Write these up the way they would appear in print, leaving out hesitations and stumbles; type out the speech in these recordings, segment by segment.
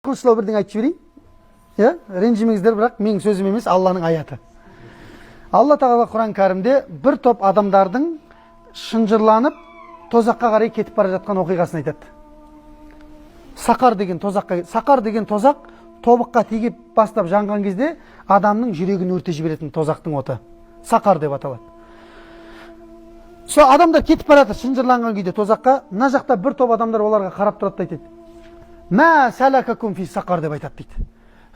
қылышлау бірден айтып жіберейін. Ренжімеңіздер, бірақ менің сөзім емес, Алланың аяты. Алла Тағала Құран кәрімде бір топ адамдардың шынжырланып тозаққа қарай кетіп бара жатқан оқиғасын айтады. Сақар деген тозақ тобыққа тигіп бастап жанған кезде адамның жүрегін өрте жіберетін тозақтың оты. Сақар деп аталады. Сол адамдар кетіп бара жатыр шынжырланған күйде тозаққа. Мына жақта бір топ адамдар оларға қарап тұрады да айтады: "Мә сәләкәкум фи сақар" деп айтады дейді.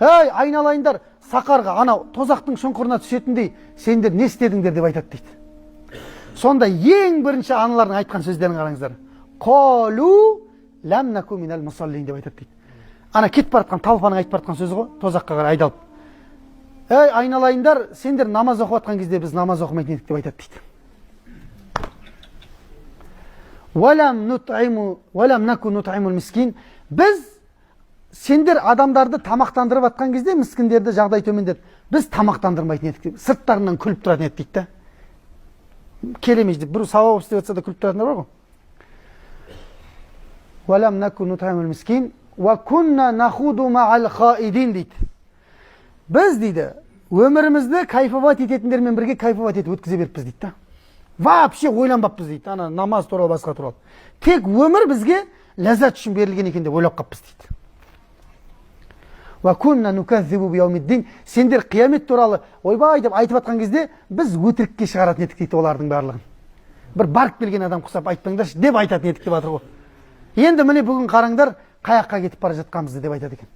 "Ей, айналайындар, сақарға, анау тозақтың шұңқырына түсетіндей сендер не істедіңдер" деп айтады дейді. Сонда ең бірінші аналардың айтқан сөздерін қараңыздар. "Қалу ләм наку минал мусаллин" деп айтады дейді. Ана кетіп бара жатқан талпаның айтып бара жатқан сөзі ғой, тозаққа қарай айдалып. "Ей, айналайындар, сендер намаз оқып жатқан кезде біз намаз оқымайтын едік" деп айтады дейді. "Валам наку нут'имул мискин", біз сендер адамдарды тамақтандырып жатқан кезде міскіндерді, жағдай төмендерді біз тамақтандырмайтын едік деп, сырттарынан күліп тұратын едік дейді. Келемейді, бір сауап істеп жатса да күліп тұратындар бар ғой. "Валам наку нут'имул мискин ва кунна нахуду ма'ал хаидин" дейді. Біз дейді, өмірімізді кайфовать ететіндермен бірге кайфовать етіп өткізе беріппіз дейді да. Вообще ойланбаппыз дейді, ана намаз туралы, басқа туралы. Тек өмір бізге ләззат үшін берілген екен деп ойлап қаппыз дейді. "Ва кунна нуказзибу бияумиддин", сендер қиямет туралы ойбай деп айтып жатқан кезде біз өтірікке шығаратын едік дейді олардың барлығын. Бір барып келген адам құсап айтпаңдаршы деп айтатын едік деп жатыр ғой. Енді міне бүгін қараңдар қаяққа кетіп бара жатқанымызды деп айтады екен.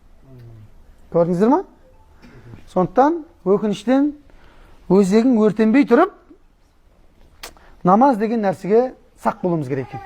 Көрдіңіздер ма? Сондықтан өкініштен өзегің өртенбей тұрып намаз деген нәрсеге сақ болуымыз керек екен.